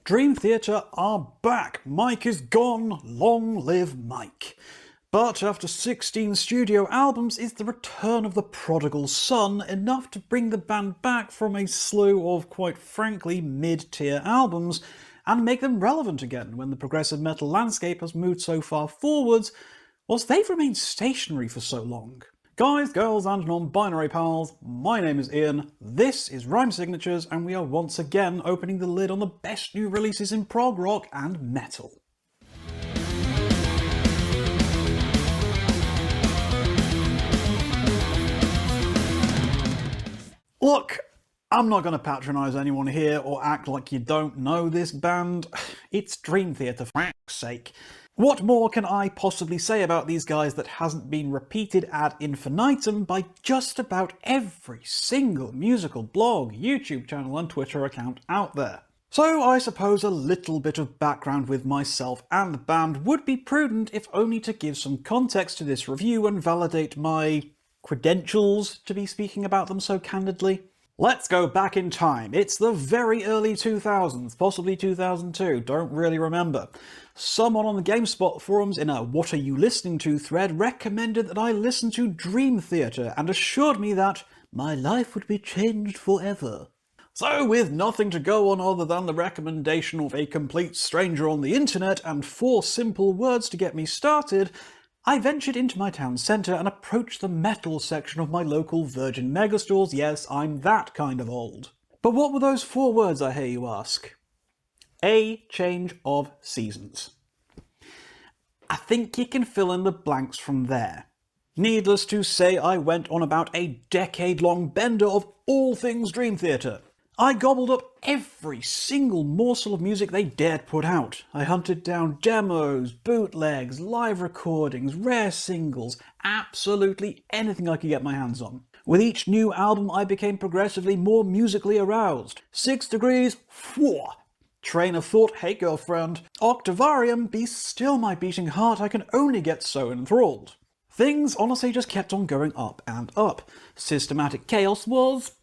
Dream Theater are back. Mike is gone. Long live Mike. But after 16 studio albums, is the return of the prodigal son enough to bring the band back from a slew of, quite frankly, mid-tier albums and make them relevant again when the progressive metal landscape has moved so far forwards, whilst they've remained stationary for so long? Guys, girls and non-binary pals, my name is Ian, this is Rhyme Signatures, and we are once again opening the lid on the best new releases in prog rock and metal. Look, I'm not going to patronise anyone here or act like you don't know this band. It's Dream Theater, for f***'s sake. What more can I possibly say about these guys that hasn't been repeated ad infinitum by just about every single musical blog, YouTube channel and Twitter account out there? So I suppose a little bit of background with myself and the band would be prudent, if only to give some context to this review and validate my credentials to be speaking about them so candidly. Let's go back in time. It's the very early 2000s, possibly 2002, don't really remember. Someone on the GameSpot forums in a "What are you listening to" thread recommended that I listen to Dream Theater and assured me that my life would be changed forever. So with nothing to go on other than the recommendation of a complete stranger on the internet and 4 simple words to get me started, I ventured into my town centre and approached the metal section of my local Virgin megastores. Yes, I'm that kind of old. But what were those 4 words, I hear you ask? A change of seasons. I think you can fill in the blanks from there. Needless to say, I went on about a decade-long bender of all things Dream Theater. I gobbled up every single morsel of music they dared put out. I hunted down demos, bootlegs, live recordings, rare singles, absolutely anything I could get my hands on. With each new album I became progressively more musically aroused. 6 Degrees, whoa! Train of Thought, hey girlfriend. Octavarium, be still my beating heart, I can only get so enthralled. Things honestly just kept on going up and up. Systematic Chaos was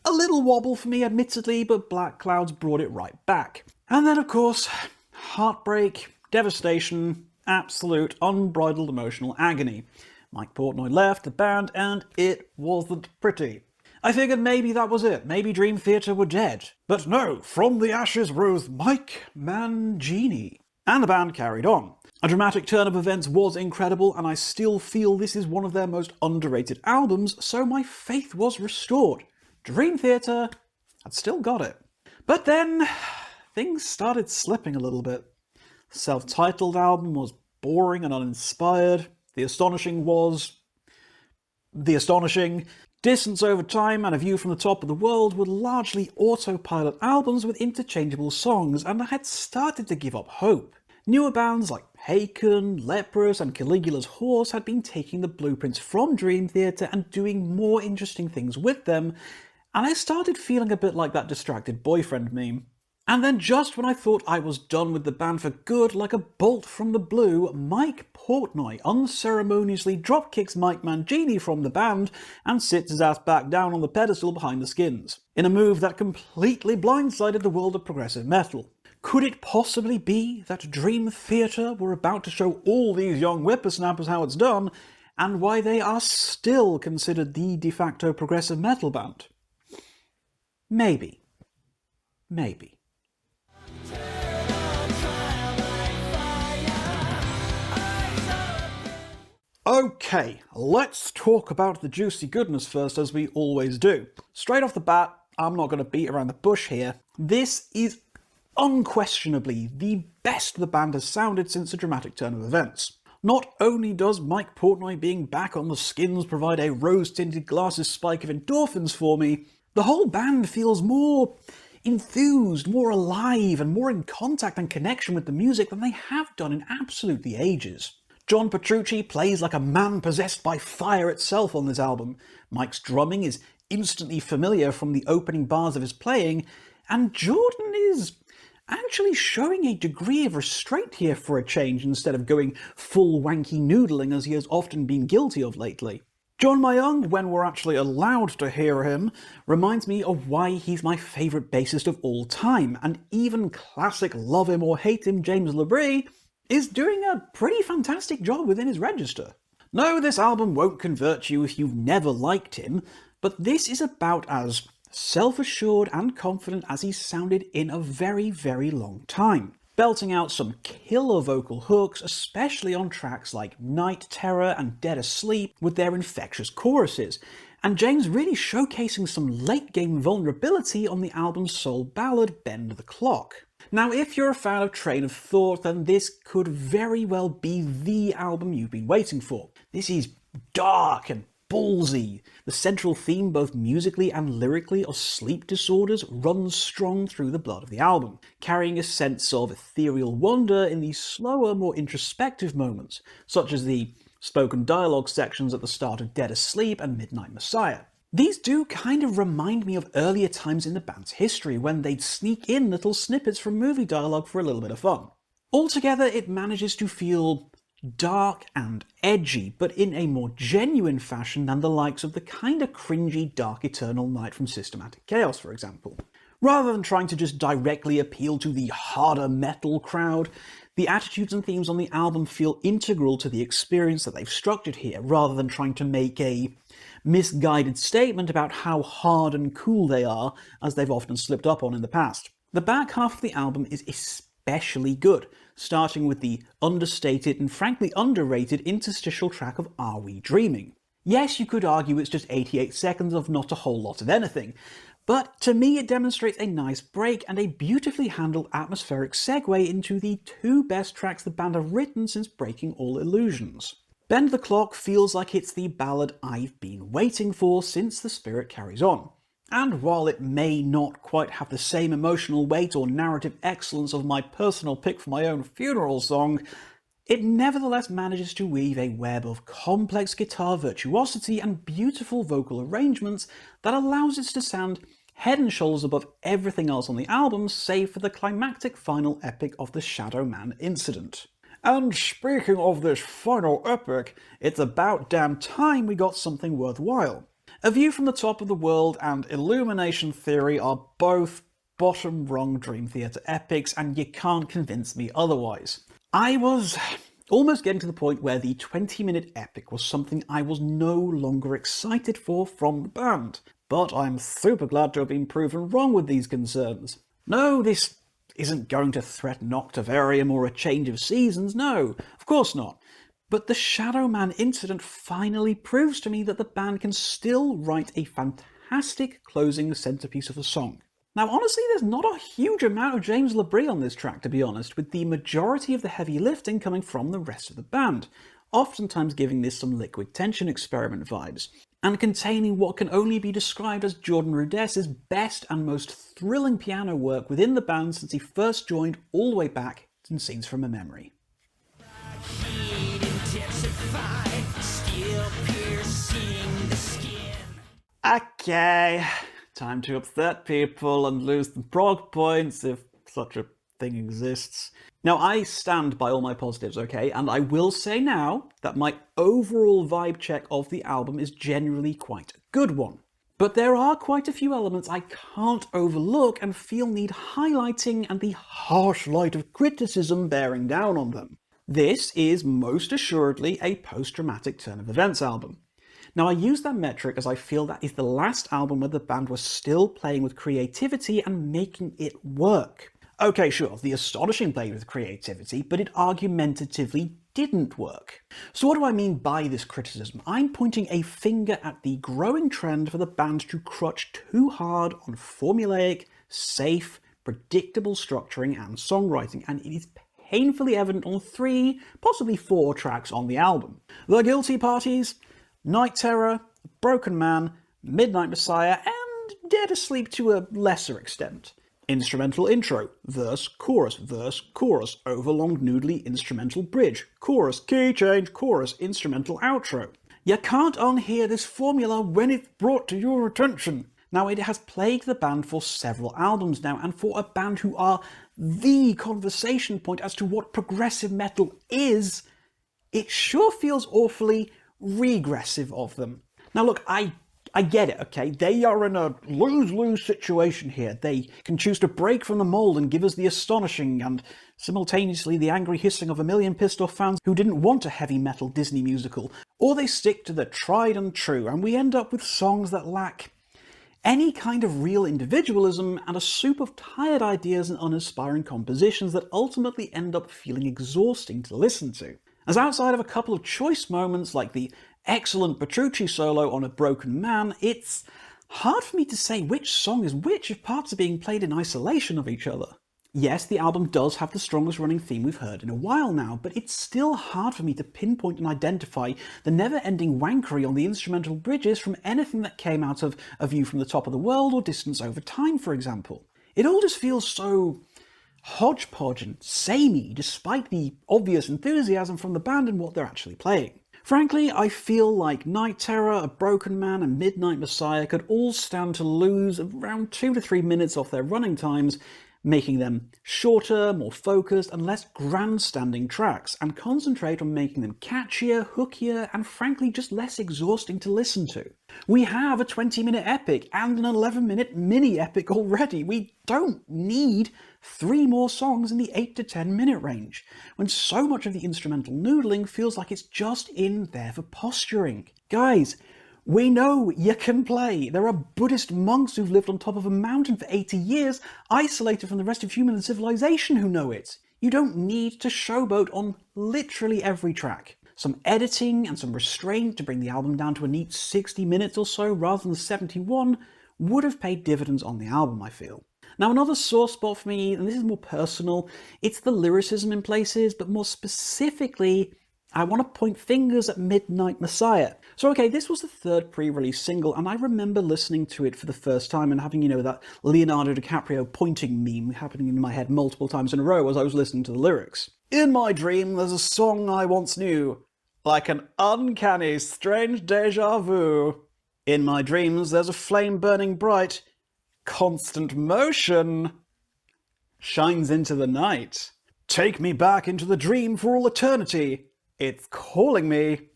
a little wobble for me, admittedly, but Black Clouds brought it right back. And then, of course, heartbreak, devastation, absolute unbridled emotional agony. Mike Portnoy left the band, and it wasn't pretty. I figured maybe that was it, maybe Dream Theater were dead. But no, from the ashes rose Mike Mangini. And the band carried on. A dramatic turn of events was incredible, and I still feel this is one of their most underrated albums, so my faith was restored. Dream Theater had still got it. But then, things started slipping a little bit. The self-titled album was boring and uninspired. The Astonishing was the Astonishing. Distance Over Time and A View from the Top of the World were largely autopilot albums with interchangeable songs, and I had started to give up hope. Newer bands like Haken, Leprous and Caligula's Horse had been taking the blueprints from Dream Theater and doing more interesting things with them, and I started feeling a bit like that distracted boyfriend meme. And then just when I thought I was done with the band for good, like a bolt from the blue, Mike Portnoy unceremoniously dropkicks Mike Mangini from the band and sits his ass back down on the pedestal behind the skins, in a move that completely blindsided the world of progressive metal. Could it possibly be that Dream Theater were about to show all these young whippersnappers how it's done, and why they are still considered the de facto progressive metal band? Maybe. Maybe. Okay, let's talk about the juicy goodness first, as we always do. Straight off the bat, I'm not going to beat around the bush here. This is unquestionably the best the band has sounded since the dramatic turn of events. Not only does Mike Portnoy being back on the skins provide a rose-tinted glasses spike of endorphins for me, the whole band feels more enthused, more alive, and more in contact and connection with the music than they have done in absolutely ages. John Petrucci plays like a man possessed by fire itself on this album. Mike's drumming is instantly familiar from the opening bars of his playing, and Jordan is actually showing a degree of restraint here for a change instead of going full wanky noodling as he has often been guilty of lately. John Myung, when we're actually allowed to hear him, reminds me of why he's my favourite bassist of all time, and even classic love him or hate him James LaBrie is doing a pretty fantastic job within his register. No, this album won't convert you if you've never liked him, but this is about as self-assured and confident as he's sounded in a very, very long time, belting out some killer vocal hooks, especially on tracks like Night Terror and Dead Asleep with their infectious choruses, and James really showcasing some late-game vulnerability on the album's soul ballad Bend the Clock. Now, if you're a fan of Train of Thought, then this could very well be the album you've been waiting for. This is dark and ballsy. The central theme, both musically and lyrically, of sleep disorders runs strong through the blood of the album, carrying a sense of ethereal wonder in these slower, more introspective moments, such as the spoken dialogue sections at the start of Dead Asleep and Midnight Messiah. These do kind of remind me of earlier times in the band's history, when they'd sneak in little snippets from movie dialogue for a little bit of fun. Altogether, it manages to feel dark and edgy, but in a more genuine fashion than the likes of the kinda cringy Dark Eternal Night from Systematic Chaos, for example. Rather than trying to just directly appeal to the harder metal crowd, the attitudes and themes on the album feel integral to the experience that they've structured here, rather than trying to make a misguided statement about how hard and cool they are, as they've often slipped up on in the past. The back half of the album is especially good, starting with the understated and frankly underrated interstitial track of Are We Dreaming? Yes, you could argue it's just 88 seconds of not a whole lot of anything, but to me it demonstrates a nice break and a beautifully handled atmospheric segue into the two best tracks the band have written since Breaking All Illusions. Bend the Clock feels like it's the ballad I've been waiting for since The Spirit Carries On. And while it may not quite have the same emotional weight or narrative excellence of my personal pick for my own funeral song, it nevertheless manages to weave a web of complex guitar virtuosity and beautiful vocal arrangements that allows it to sound head and shoulders above everything else on the album, save for the climactic final epic of the Shadow Man incident. And speaking of this final epic, it's about damn time we got something worthwhile. A View from the Top of the World and Illumination Theory are both bottom-rung Dream Theater epics, and you can't convince me otherwise. I was almost getting to the point where the 20-minute epic was something I was no longer excited for from the band, but I'm super glad to have been proven wrong with these concerns. No, this isn't going to threaten Octavarium or a change of seasons, no, of course not. But the Shadow Man incident finally proves to me that the band can still write a fantastic closing centerpiece of a song. Now honestly, there's not a huge amount of James LaBrie on this track, to be honest, with the majority of the heavy lifting coming from the rest of the band, oftentimes giving this some Liquid Tension experiment vibes, and containing what can only be described as Jordan Rudess's best and most thrilling piano work within the band since he first joined all the way back in Scenes from a Memory. Okay, time to upset people and lose the prog points, if such a thing exists. Now, I stand by all my positives, okay, and I will say now that my overall vibe check of the album is generally quite a good one. But there are quite a few elements I can't overlook and feel need highlighting, and the harsh light of criticism bearing down on them. This is most assuredly a post-dramatic turn of events album. Now, I use that metric as I feel that is the last album where the band was still playing with creativity and making it work. Okay, sure, The Astonishing played with creativity, but it argumentatively didn't work. So what do I mean by this criticism? I'm pointing a finger at the growing trend for the band to crutch too hard on formulaic, safe, predictable structuring and songwriting, and it is painfully evident on 3, possibly 4 tracks on the album. The Guilty Parties, Night Terror, Broken Man, Midnight Messiah, and Dead Asleep to a lesser extent. Instrumental intro, verse, chorus, overlong noodly instrumental bridge, chorus, key change, chorus, instrumental outro. You can't unhear this formula when it's brought to your attention. Now, it has plagued the band for several albums now, and for a band who are the conversation point as to what progressive metal is, it sure feels awfully regressive of them. Now look, I get it, okay? They are in a lose-lose situation here. They can choose to break from the mold and give us the astonishing and simultaneously the angry hissing of a million pissed-off fans who didn't want a heavy metal Disney musical, or they stick to the tried and true, and we end up with songs that lack any kind of real individualism and a soup of tired ideas and uninspiring compositions that ultimately end up feeling exhausting to listen to. As outside of a couple of choice moments like the excellent Petrucci solo on A Broken Man, it's hard for me to say which song is which if parts are being played in isolation of each other. Yes, the album does have the strongest running theme we've heard in a while now, but it's still hard for me to pinpoint and identify the never-ending wankery on the instrumental bridges from anything that came out of A View from the Top of the World or Distance Over Time, for example. It all just feels so hodgepodge and samey, despite the obvious enthusiasm from the band and what they're actually playing. Frankly, I feel like Night Terror, A Broken Man and Midnight Messiah could all stand to lose around 2 to 3 minutes off their running times, making them shorter, more focused, and less grandstanding tracks, and concentrate on making them catchier, hookier, and frankly just less exhausting to listen to. We have a 20-minute epic and an 11-minute mini-epic already. We don't need 3 more songs in the 8 to 10-minute range, when so much of the instrumental noodling feels like it's just in there for posturing. Guys, we know you can play. There are Buddhist monks who've lived on top of a mountain for 80 years, isolated from the rest of human civilization, who know it. You don't need to showboat on literally every track. Some editing and some restraint to bring the album down to a neat 60 minutes or so rather than 71 would have paid dividends on the album, I feel. Now another sore spot for me, and this is more personal, it's the lyricism in places, but more specifically, I want to point fingers at Midnight Messiah. So okay, this was the 3rd pre-release single, and I remember listening to it for the first time and having, that Leonardo DiCaprio pointing meme happening in my head multiple times in a row as I was listening to the lyrics. In my dream, there's a song I once knew, like an uncanny, strange déjà vu. In my dreams, there's a flame burning bright, constant motion, shines into the night. Take me back into the dream for all eternity. It's calling me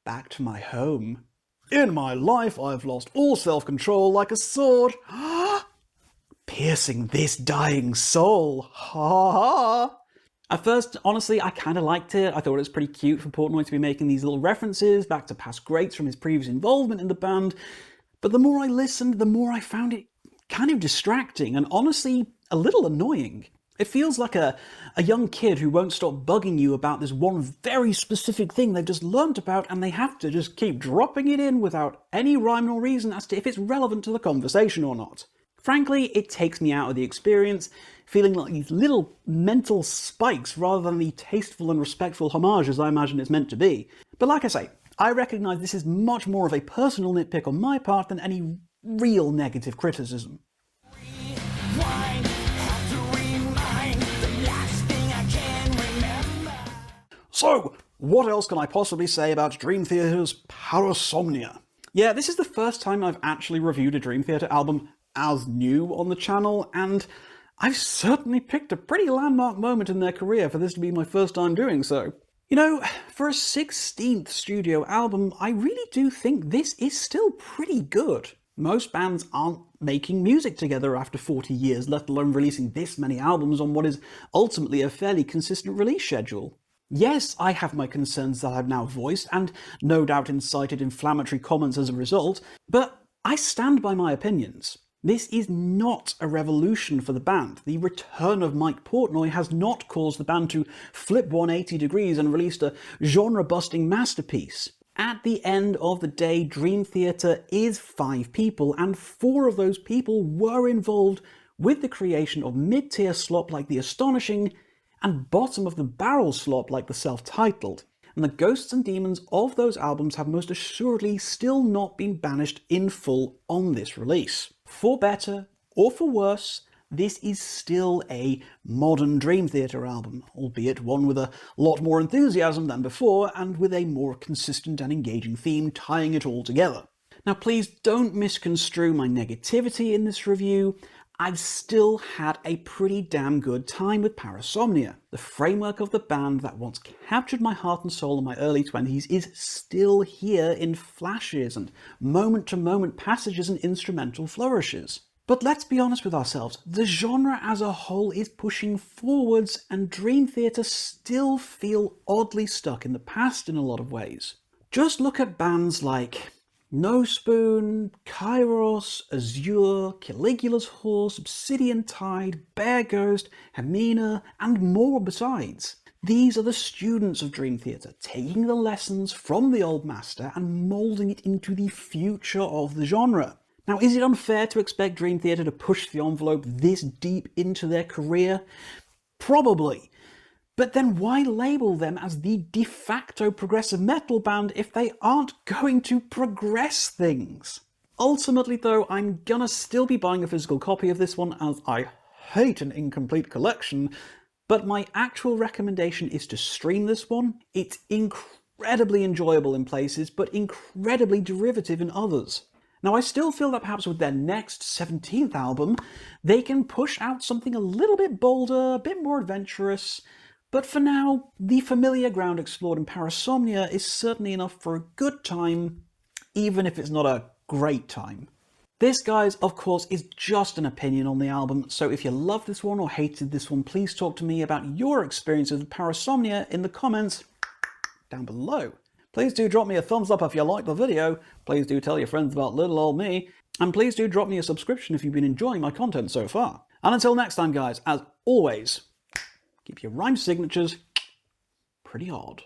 back to my home. In my life, I've lost all self-control like a sword, piercing this dying soul. Ha ha! At first, honestly, I kind of liked it. I thought it was pretty cute for Portnoy to be making these little references back to past greats from his previous involvement in the band. But the more I listened, the more I found it kind of distracting and honestly a little annoying. It feels like a young kid who won't stop bugging you about this one very specific thing they've just learnt about, and they have to just keep dropping it in without any rhyme or reason as to if it's relevant to the conversation or not. Frankly, it takes me out of the experience, feeling like these little mental spikes rather than the tasteful and respectful homages I imagine it's meant to be. But like I say, I recognise this is much more of a personal nitpick on my part than any real negative criticism. So, what else can I possibly say about Dream Theater's Parasomnia? Yeah, this is the first time I've actually reviewed a Dream Theater album as new on the channel, and I've certainly picked a pretty landmark moment in their career for this to be my first time doing so. For a 16th studio album, I really do think this is still pretty good. Most bands aren't making music together after 40 years, let alone releasing this many albums on what is ultimately a fairly consistent release schedule. Yes, I have my concerns that I've now voiced, and no doubt incited inflammatory comments as a result, but I stand by my opinions. This is not a revolution for the band. The return of Mike Portnoy has not caused the band to flip 180 degrees and released a genre-busting masterpiece. At the end of the day, Dream Theater is 5 people, and 4 of those people were involved with the creation of mid-tier slop like The Astonishing, and bottom-of-the-barrel slop like the self-titled, and the ghosts and demons of those albums have most assuredly still not been banished in full on this release. For better or for worse, this is still a modern Dream Theater album, albeit one with a lot more enthusiasm than before, and with a more consistent and engaging theme tying it all together. Now please don't misconstrue my negativity in this review. I've still had a pretty damn good time with Parasomnia. The framework of the band that once captured my heart and soul in my early 20s is still here in flashes and moment-to-moment passages and instrumental flourishes. But let's be honest with ourselves, the genre as a whole is pushing forwards and Dream Theater still feel oddly stuck in the past in a lot of ways. Just look at bands like No Spoon, Kairos, Azure, Caligula's Horse, Obsidian Tide, Bear Ghost, Hermina, and more besides. These are the students of Dream Theater, taking the lessons from the old master and moulding it into the future of the genre. Now, is it unfair to expect Dream Theater to push the envelope this deep into their career? Probably. But then why label them as the de facto progressive metal band if they aren't going to progress things? Ultimately though, I'm gonna still be buying a physical copy of this one as I hate an incomplete collection, but my actual recommendation is to stream this one. It's incredibly enjoyable in places, but incredibly derivative in others. Now, I still feel that perhaps with their next 17th album, they can push out something a little bit bolder, a bit more adventurous, but for now, the familiar ground explored in Parasomnia is certainly enough for a good time, even if it's not a great time. This, guys, of course, is just an opinion on the album, so if you love this one or hated this one, please talk to me about your experiences with Parasomnia in the comments down below. Please do drop me a thumbs up if you liked the video, please do tell your friends about little old me, and please do drop me a subscription if you've been enjoying my content so far. And until next time, guys, as always, keep your rhyme signatures pretty odd.